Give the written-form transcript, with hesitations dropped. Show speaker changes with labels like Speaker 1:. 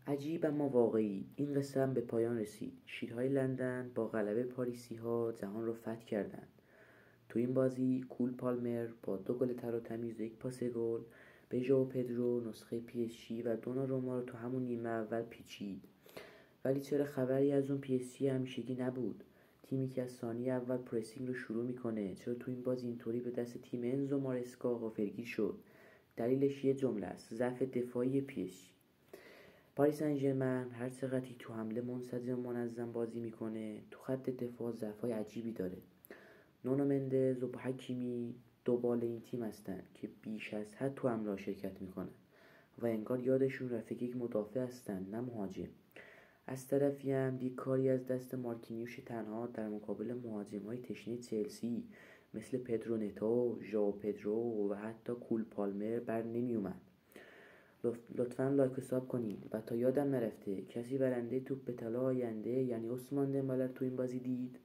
Speaker 1: عجیب اما واقعی، این قصه هم به پایان رسید. شیرهای لندن با غلبه پاریسی‌ها جهان رو فتح کردند. تو این بازی کول پالمر با 2 گل تر و تمیز و 1 پاس گل به ژائو پدرو نسخه پی اس جی و دوناروما رو تو همون نیمه اول پیچید. ولی چرا خبری از اون پی اس جی همیشگی نبود؟ تیمی که از ثانیه اول پرسینگ رو شروع میکنه چرا تو این بازی اینطوری به دست تیم انزو مارسکا غافلگیر شد؟ دلیلش یه جمله است: ضعف دفاعی پی اس جی. پاریس سن ژرمن هر چقدر تو حمله منسجم و منظم بازی میکنه، تو خط دفاع ضعف‌های عجیبی داره. نونو مندز و حکیمی دو بال این تیم هستن که بیش از حد تو حمله شرکت میکنن و انگار یادشون رفته که یک مدافع هستن نه مهاجم. از طرفی هم دیگه کاری از دست مارکینیوش تنها در مقابل مهاجم‌های تشنه چلسی مثل پدرو نتو، ژائو پدرو و حتی کول پالمر بر نمی اومد. لطفاً لایک و ساب کنین. و تا یادم نرفته، کسی برنده توپ طلا آینده یعنی عثمان دمبله تو این بازی دید؟